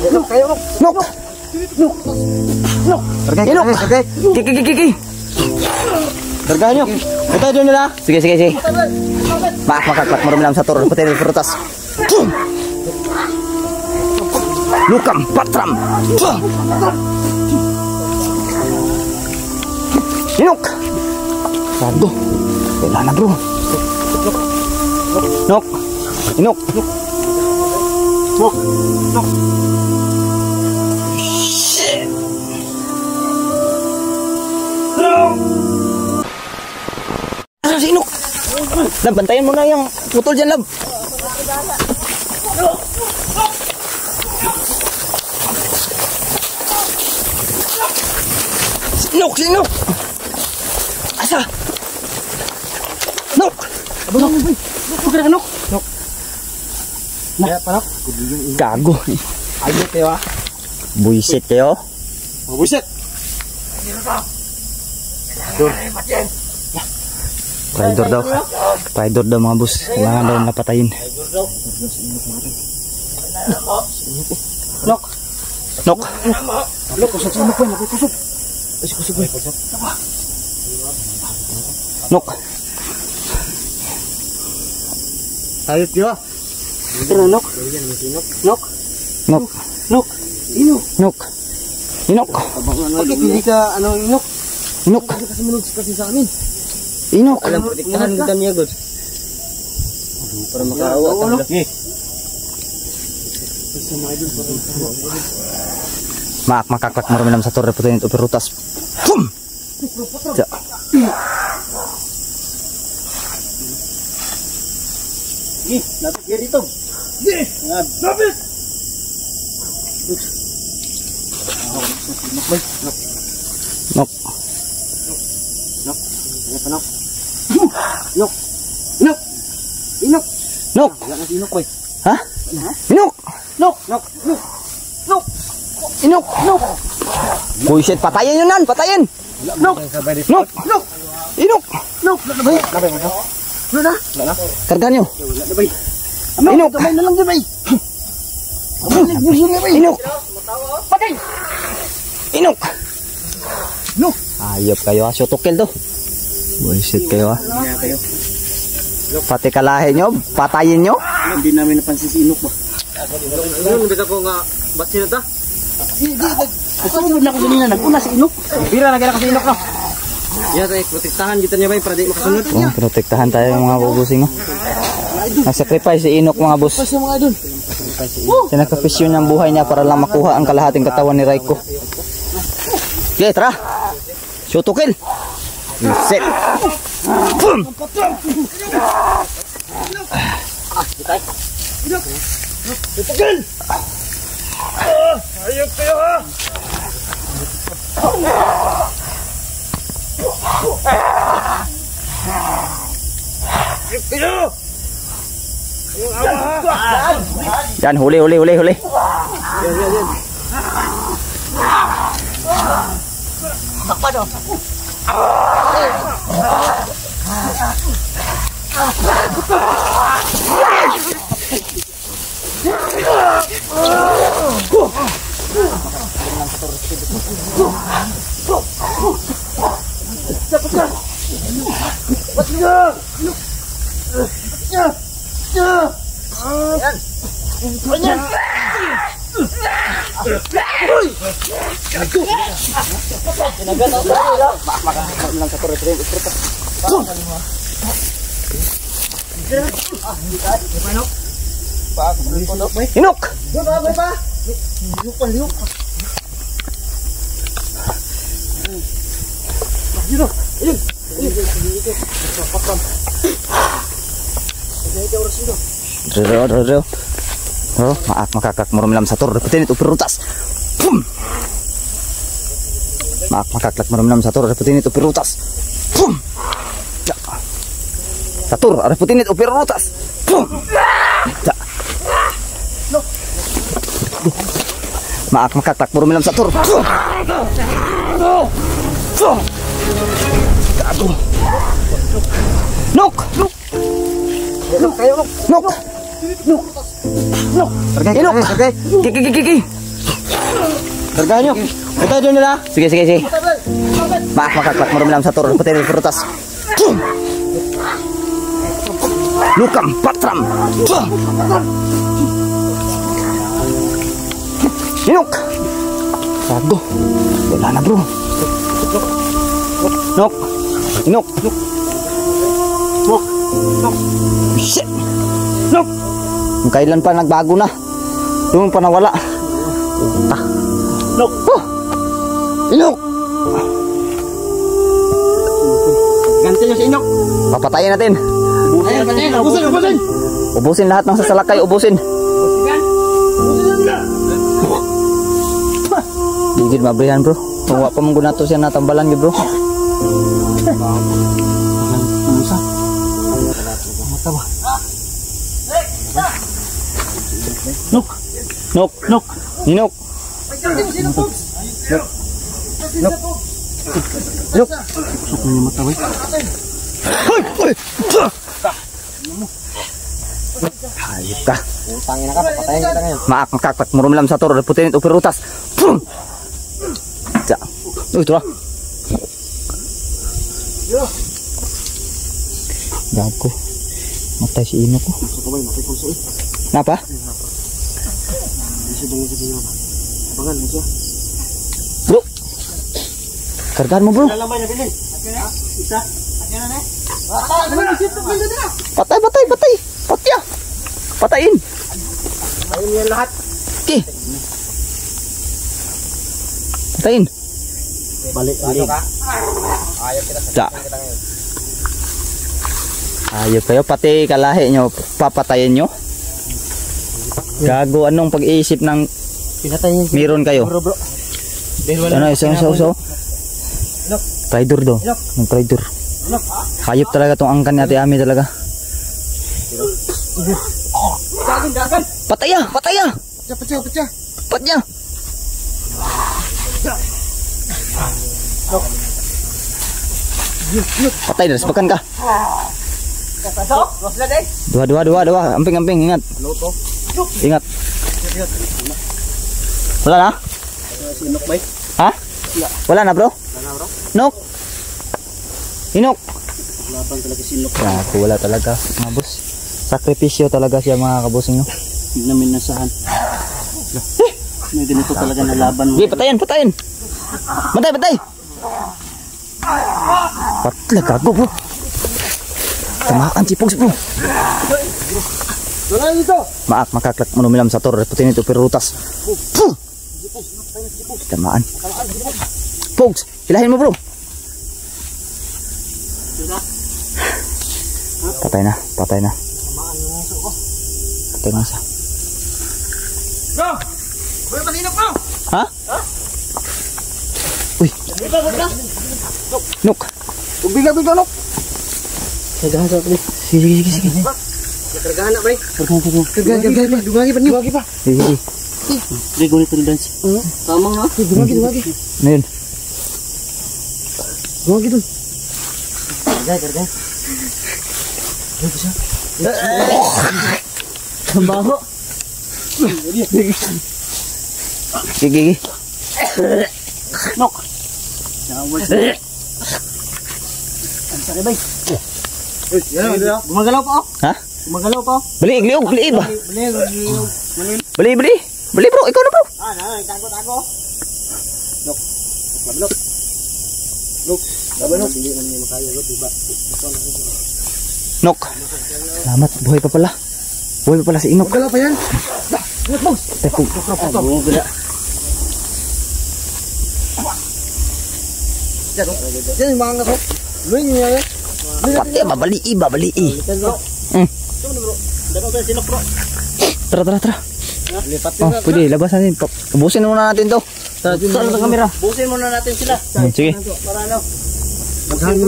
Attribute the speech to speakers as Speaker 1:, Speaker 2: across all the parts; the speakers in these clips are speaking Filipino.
Speaker 1: Nok. Inok. Kiki. Kargahan nyo. Ito doon nila. Sige. Makaklat marumilam sa turun. Pati frutas. Lukam patram. Inok. Sado. Wala na bro. Nok. Inok. Shit. Asa si Inok? Lab, bantayan mo na yung putol dyan, Lab. Si Inok. Asa? Nok. Nok. Parang gago. Ayun kayo ah. Buisit kayo. Buisit. Traidor daw mga boss. Kailangan daw napatayin. Nok. Nok. Ayot kayo. Pero Nok. Inok. Bakit hindi ka Inok? Inok. Kasi manod kasi sa amin. Inok. Alam protektahan kita niya god. Para makaawa ka lagi. Makaklat marumilam sa torre putin ito perutas. Pum. Lapit dia dito. Lapit. Nok. Hah? Inok. Buisit, patayin yun nan, patayin. Nok. Inok. Kargahan nyo. Inok. Inok. Patay. Inok. Ayop kayo ha, sutukil to. Buisit kayo ha. Pati kalahin nyo, patayin nyo.
Speaker 2: Hindi namin napansin si Inok ba? Ano, bisa ko nga, ba't sinata?
Speaker 1: Kasunod na ko ganina, nagpuna si Inok.
Speaker 2: Bira na kaya kasi Inok no? Yes, protektahan kita niya ba para di makasunod?
Speaker 1: Protektahan tayo mga bubusing. Nag-sacrifice si Inok mga boss. Sinakripisyo niya ang buhay niya para lang makuha ang kalahating katawan ni Raiko. Okay, tara. Shoot to kill. Set. Boom. Shoot to kill. Ayop kayo ha. Ayop kayo. Yan, huli. Yan. Takpa daw. Inok. Real. Oh, makakak marumilam sa torre putin ito perutas. Pum. Makakak marumilam sa torre putin ito perutas. Pum. Sa torre ada putin ito perutas. Pum. Makakak marumilam sa torre. Nok. Inok. Kiki.
Speaker 2: Kargahan nyo. Ito dyan nila.
Speaker 3: Sige. Makakak, marumilam sa turun putih frutas. Lukam patram. Inok. Sago. Wala na bro. Nok. Inok. Shit. Nok. Kailan pa nagbago na? Yung pa nawala.
Speaker 2: Nok.
Speaker 3: Inok.
Speaker 2: Ganti nyo si Inok.
Speaker 3: Papatayin natin.
Speaker 2: Ubusin.
Speaker 3: Ubusin lahat ng sasalakay, ubusin. Gigil mabrihan bro. Kung wala pa mong gunato siya natambalan yun bro. Nok. Inok. Hayop ka.
Speaker 2: Utangin na ka, papatayin kita ngayon.
Speaker 3: Makakak, murumilam sa toro, putin ito perutas. Ito lah. Gago. Matay si Inok ko. Kenapa? Bro. Kargahan mo bro. Patay. Patya. Patayin.
Speaker 2: Patayin yan lahat.
Speaker 3: Oke. Patayin.
Speaker 2: Balik. Ayaw kita.
Speaker 3: Ayop kayo, pati kalahi nyo, papatayin nyo. Gago, anong pag-iisip ng
Speaker 2: Pinatayin.
Speaker 3: meron kayo?
Speaker 2: Bro.
Speaker 3: Ano, isa. Traitor do. Ang traitor. Hayop talaga tong angkan ni Ate Ami talaga.
Speaker 2: Dagan.
Speaker 3: Patay ya.
Speaker 2: Pecah.
Speaker 3: Patya. Patay, daspakan ka. Dua. Amping, ingat. Ingat. Wala na? Ha? Wala na bro? Nok. Inok.
Speaker 2: Laban talaga si Inok.
Speaker 3: Ako wala talaga mga boss. Sakripisyo talaga siya mga kabosing nyo.
Speaker 2: Naminasahan. May ganito talaga na laban mo.
Speaker 3: Sige, patayin. Batay. Patla gago bro. Tamaan si Pogs bro.
Speaker 2: Wala dito.
Speaker 3: Makaklak manumilam sa tor. Putin ito perutas. Tamaan. Pogs, hilahin mo bro. Patay na. Patay na siya.
Speaker 2: Bro! Bro, paninok bro!
Speaker 3: Ha? Uy. Nok.
Speaker 2: Bigla, Nok!
Speaker 1: Kargahan sa akin.
Speaker 3: Sige.
Speaker 2: Kargahan na ba eh?
Speaker 1: Kargahan. Dugagi pa.
Speaker 3: Sige.
Speaker 2: Rigo nito ni dance. Tamang na.
Speaker 1: Dugagi.
Speaker 3: Ano yun?
Speaker 1: Dugagi dun.
Speaker 2: Kargahan.
Speaker 1: Tambaho.
Speaker 3: Sige.
Speaker 2: Nok! Ang sakit ba eh? Gumagalaw pa ako.
Speaker 3: Ha?
Speaker 2: Gumagalaw pa ako.
Speaker 3: Beli ba?
Speaker 2: Bali.
Speaker 3: Beli bro, ikaw na bro.
Speaker 2: Tago. Nok. Laban. Hindi man niya makaya. Diba?
Speaker 3: Nok. Selamat, buhay pa pala si Inok.
Speaker 1: Galaw pa yan.
Speaker 3: Teko.
Speaker 2: Gula.
Speaker 1: Yan yung mga ngaso. Luin niya yan.
Speaker 3: Pati babali. Tara. Oh, pwede labas natin. Ubusin muna natin to.
Speaker 2: Saan ang kamera? Busin muna natin sila.
Speaker 3: Sige.
Speaker 2: Para ano?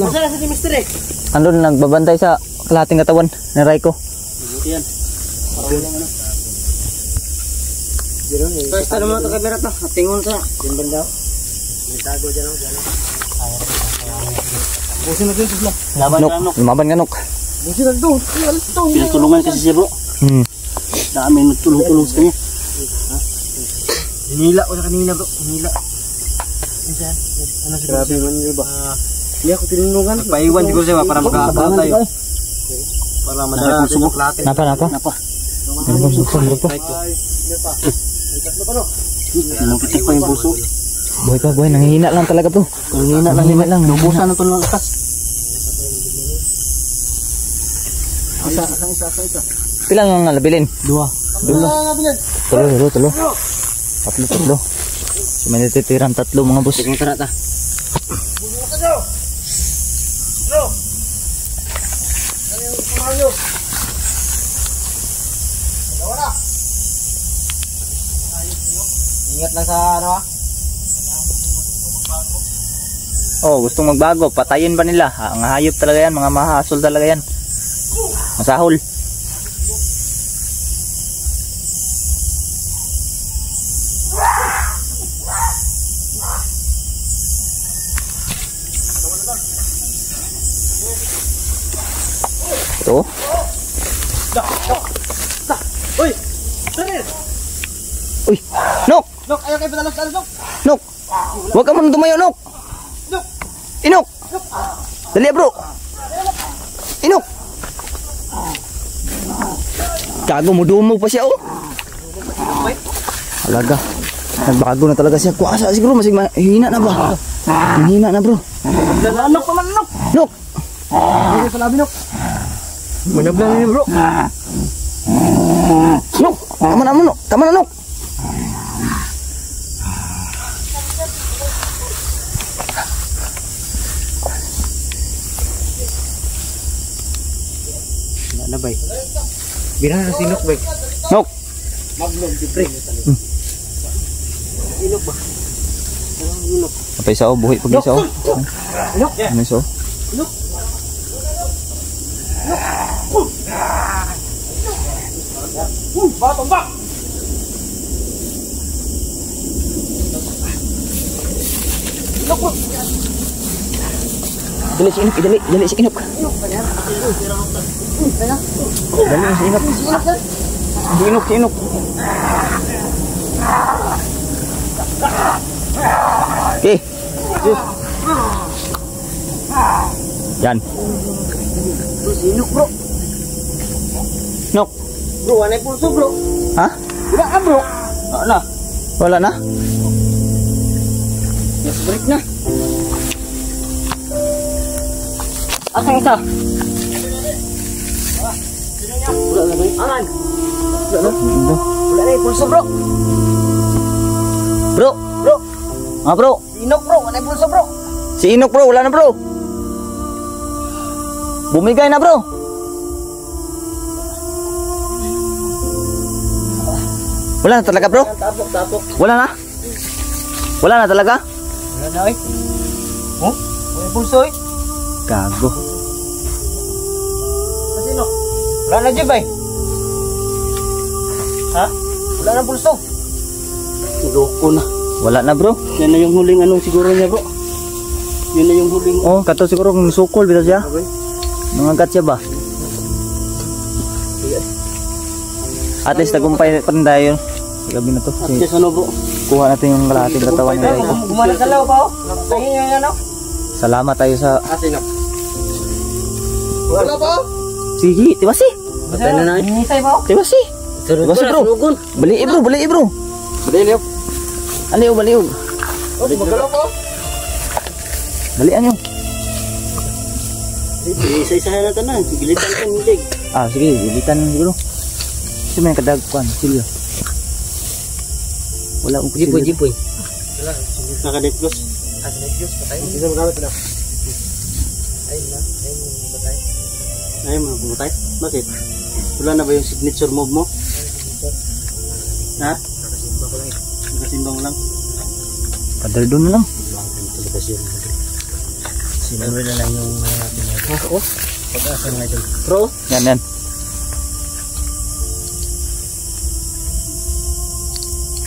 Speaker 2: Masaya sa Mr. eh.
Speaker 3: Andun nagbabantay sa kalahating katawan ni Raiko.
Speaker 2: Buti yan. First time naman ito kamera to. Tingon sa. Yung banda. May tago dyan ako. Busin natin sila.
Speaker 3: Nok. Lumaban ka Nok.
Speaker 1: Busin na doon.
Speaker 2: Pinagtulungan kasi siya bro. Dami nagtulong-tulong sa kanya. Hinila ko na kanina bro. Hinila. Ano siguro? Grabe man yun ba? Hindi ako tinulungan. Paiwan siguro siya para makaabot tayo. Para madala tayo ng platin.
Speaker 3: Napa.
Speaker 2: Napitik pa yung puso.
Speaker 3: Buhay, nanghihina lang talaga bro. Nanghihina lang.
Speaker 2: Nubusan na ito ng lakas. Isa.
Speaker 3: Pilang ang nalabilin?
Speaker 2: Dua.
Speaker 3: Tulo. Tatlo. So, may natitirang 3 mga boss.
Speaker 2: Tingnan tara ta. Ingat lang sa ano ha.
Speaker 3: Oh, gustong magbago, patayin ba nila? Ang hayop talaga yan, mga mahasol talaga yan. Masahol. Ito.
Speaker 2: Uy! Sir!
Speaker 3: Uy! Nok!
Speaker 2: Nok, ayaw kayo padalos sa Nok!
Speaker 3: Nok! Huwag ka muna tumayo, Nok!
Speaker 2: Nok!
Speaker 3: Inok! Dali bro! Inok! Gago mo, dumog pa siya oh! Alaga. Nagbago na talaga siya. Kuasa siguro, masig hina na ba? Hina na bro.
Speaker 2: Nok pa man, Nok!
Speaker 3: Nok!
Speaker 2: Ayaw sa labi, Nok! Manabla na bro!
Speaker 3: Nok! Tama na, Nok! Tama na, Nok!
Speaker 2: Ano bay? Birang na si Nok bay.
Speaker 3: Nok!
Speaker 2: Maglog di pre. Inok ba? Inok.
Speaker 3: Apa isa oh, buhi pag isa oh.
Speaker 2: Inok.
Speaker 3: Ano isa oh?
Speaker 2: Inok. Batong ba? Inok po.
Speaker 3: Dali si Inok, dali si Inok. Dali si Inok. Si Inok. Okay. Yan.
Speaker 2: Si Inok bro.
Speaker 3: Nok.
Speaker 2: Bro, anay pulso bro.
Speaker 3: Ha?
Speaker 2: Wala ka bro. Wala.
Speaker 3: Wala na?
Speaker 2: Yes, break na. Asang isa? Wala na ba? Angan. Wala na. Wala na yung pulso bro.
Speaker 3: Bro.
Speaker 2: Bro.
Speaker 3: Ah bro.
Speaker 2: Inok bro, wala yung pulso bro.
Speaker 3: Si Inok bro, wala na bro. Bumigay na bro. Wala na talaga bro?
Speaker 2: Tapok.
Speaker 3: Wala na? Wala na talaga?
Speaker 2: Wala na eh. Oh? Wala yung pulso eh.
Speaker 3: Gago.
Speaker 2: Kasi no? Wala na dyan ba eh? Ha? Wala na pulso. Loko na.
Speaker 3: Wala na bro.
Speaker 2: Yan na yung huling anong siguro niya bro. Yun na yung huling.
Speaker 3: Oh, kato siguro kung sukol bitaw siya.
Speaker 2: Okay.
Speaker 3: Nangagat siya ba? At least tagumpay panday yun. Sa gabi na to.
Speaker 2: At least ano bro?
Speaker 3: Kuha natin yung kalahating katawan nila ito.
Speaker 2: Gumalag sa law pa oh. Tingin yung ano?
Speaker 3: Salamat tayo sa...
Speaker 2: Asin oh. Wala pa oh.
Speaker 3: Sige, tiwasi.
Speaker 2: Patay na na eh. Hinisay pa oh.
Speaker 3: Tiwasi. Tiwasi bro. Bali bro.
Speaker 2: Baliw.
Speaker 3: Aliw.
Speaker 2: Oh, magalaw pa oh.
Speaker 3: Dalian nyo.
Speaker 2: Isa-isahan natin na. Gilitan ka hindi.
Speaker 3: Ah, sige. Ilitan siguro. Kasi may kadagpuan. Silyo. Wala akong kusilyo.
Speaker 2: Jipoy. Naka-deadclose. Naka-deadclose. Patay. Isa magamit na. Ayun na. Ayun mo pumatay. Bakit? Wala na ba yung signature move mo? Ha? Nakasimba mo lang.
Speaker 3: Padal doon na lang.
Speaker 2: Si Manuel na lang yung ako. Pag-asa nga ito. Bro?
Speaker 3: Yan.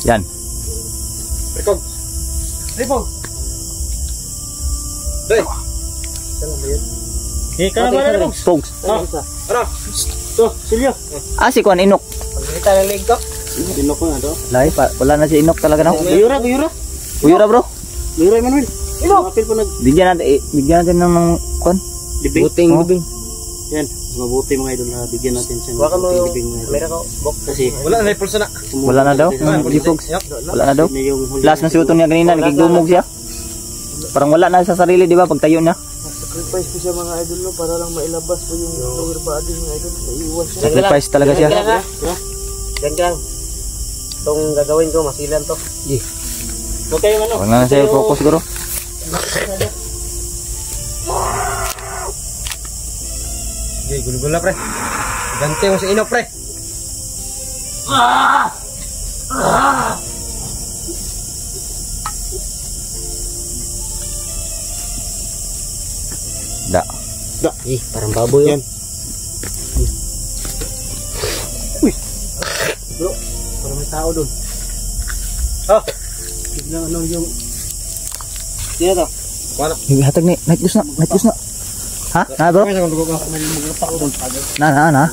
Speaker 3: Yan.
Speaker 2: Rekog. Repog. Doy. Saan ba yun? Ka na ba na Pogs?
Speaker 3: Pogs.
Speaker 2: Ara. To, Silyo.
Speaker 3: Ah, si Kuan Inok.
Speaker 2: Pagkita ng leg ko. Inok ko na to.
Speaker 3: Lahi pa, wala na si Inok talaga no.
Speaker 2: Guyura.
Speaker 3: Uyura bro.
Speaker 2: Guyura, Manuel. Inok. Apil po
Speaker 3: Bigyan natin ng kon.
Speaker 2: libing.
Speaker 1: Buting libing.
Speaker 2: Yan. Mabuti mga idol na bigyan natin siya.
Speaker 1: Waka mo yung
Speaker 2: libing mga idol.
Speaker 1: kamera ko.
Speaker 2: Kasi
Speaker 1: Wala na pulsa na.
Speaker 3: Wala na daw. Gipogs. Wala na daw. Last na si Utong niya kanina, nagigdumog siya. Parang wala na sa sarili, di ba? Pagtayo niya.
Speaker 1: Sacrifice ko siya mga idol no para lang mailabas po yung lower body ng idol. Naiiwan siya.
Speaker 3: Sacrifice talaga siya.
Speaker 1: Yan ka. Itong gagawin ko, masilan to.
Speaker 2: Huwag kayong ano.
Speaker 3: Huwag na siya focus siguro.
Speaker 1: Okay, gulgul na pre. Gante mo si Inok pre.
Speaker 3: Da.
Speaker 1: Parang baboy yan.
Speaker 2: Bro, parang may tao doon. Biglang ano yung... Sino to?
Speaker 3: Hatag ni, night goose na. Ha? Na bro?
Speaker 2: May maglapak doon.
Speaker 3: Na.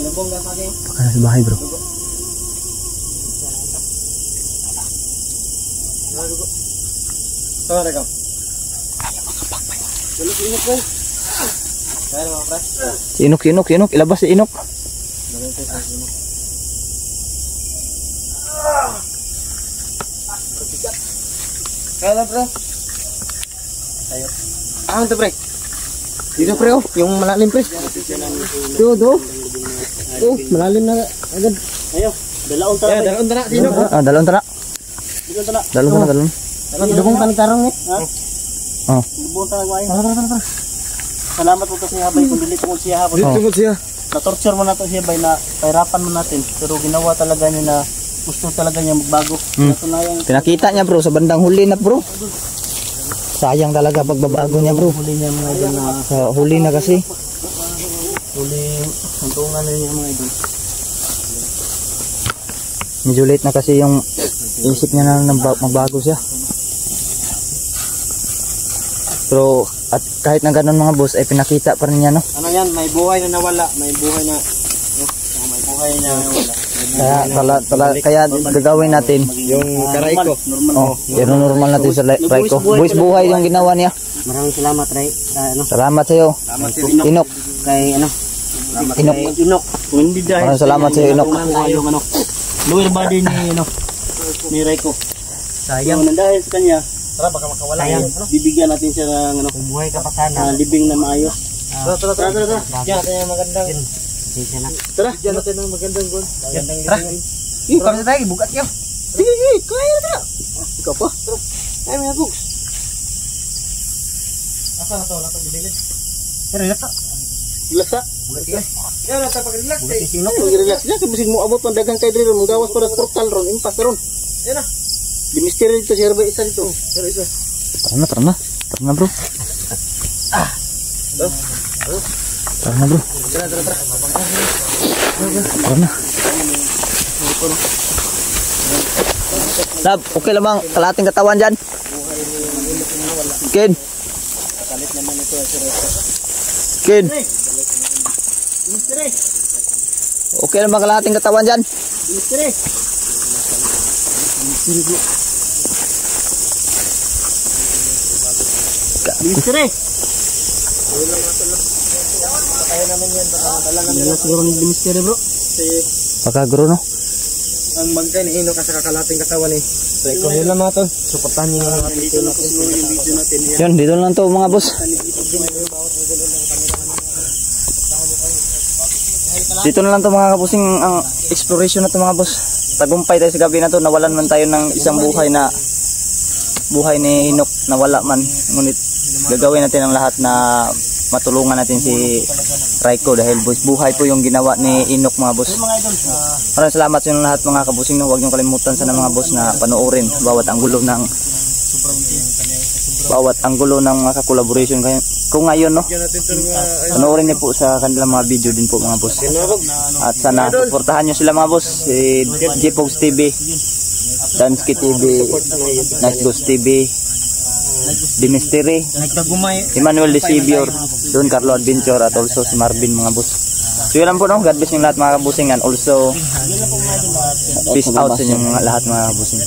Speaker 2: Lubong na sa akin.
Speaker 3: Baka na sa bahay bro.
Speaker 2: Tara ka. Dalo si Inok pre. Kaya naman pre.
Speaker 3: Si Inok. Ilabas si Inok.
Speaker 2: Kaya na pre. Tayo. Ito pre. Dito pre oh. Yung malalim pre. Do. Oh, malalim na agad. Ayo. Dalaon tara. Dalaon tara. Sino?
Speaker 3: Dalon tara. Dalon.
Speaker 2: Dugong tantarong eh. Ha?
Speaker 3: Oh.
Speaker 2: Dugong tanagwain. Tara. Salamat po kasi habay kung dili tungod siya hapon.
Speaker 3: Dili tungod
Speaker 2: siya. Na-torture mo na to siya bay na pahirapan mo natin pero ginawa talaga niya na gusto talaga niya magbago. Natunayan.
Speaker 3: Pinakita niya bro sa bandang huli na bro. Sayang talaga pagbabago niya bro.
Speaker 2: Huli niya mga idol na
Speaker 3: Huli na kasi.
Speaker 2: huli suntungan na niya mga idol.
Speaker 3: Medyo late na kasi yung isip niya na magbago siya. Pero at kahit na ganun mga boss ay pinakita pa rin niya no.
Speaker 2: Ano yan, may buhay na nawala, may buhay na nawala.
Speaker 3: Kaya gagawin natin
Speaker 2: Yung karay ko.
Speaker 3: oh, normal natin sa Raiko. Buwis buhay yung ginawa niya.
Speaker 2: Maraming salamat Ray.
Speaker 3: Salamat sa iyo. Inok.
Speaker 2: Kay Inok. Kung hindi dahil
Speaker 3: Maraming salamat sa iyo Inok.
Speaker 2: Yung lower body ni Raiko. Sayang na dahil sa kanya. Tara baka makawala yan. Bibigyan natin siya ng buhay ka pa sana. Libing na maayos. Tara. Diyan natin yung magandang. Tara, diyan natin ang magandang gun. Tara. Para sa tayo, bugat niyo. Sige, kaya na. Ikaw pa. Tara. Kaya mo na po. Asa na to? Napag-bilid. Pero relax. Relax ha? Bugat ka. Yan, napag-relax eh. Mag-relax niya. Kabisig mo abot ng dagang kayo dito. Manggawas para sa portal ron. Impas ron. Yan na. Di misteri dito. Siya ba isa dito? Pero isa.
Speaker 3: Tara na bro. Tara na bro. Tara na. Lab, okay lang bang kalating katawan dyan? Ken. Okay lang bang kalating katawan dyan?
Speaker 2: Misteri. Kaya namin yan. Dala siguro ng misteri bro.
Speaker 3: Pagkaguro no?
Speaker 2: Ang bangkay ni Inok sa kakalating katawan eh. So yun lang mga tol. Suportahan nyo yung video natin.
Speaker 3: Yun, dito lang to mga boss. Dito na lang to mga kapusing ang exploration na to mga boss. Tagumpay tayo sa gabi na to. Nawalan man tayo ng isang buhay ni Inok na wala man. Ngunit gagawin natin ang lahat na matulungan natin si Raiko dahil buhay po yung ginawa ni Inok mga boss. Maraming salamat sa inyo lahat mga kabusing. Huwag niyong kalimutan sana mga boss na panoorin bawat anggulo ng mga ka-collaboration kung ngayon no. Panoorin niyo po sa kanilang mga video din po mga boss. At sana suportahan niyo sila mga boss. Si Jipogs TV, Dansky TV, Nice Ghost TV, The Mystery, Emmanuel De Savior, Don Carlo Adventure at also si Marvin mga boss. So yun lang po, no? God bless yung lahat mga kabusing, and also peace out sa inyong lahat mga kabusing.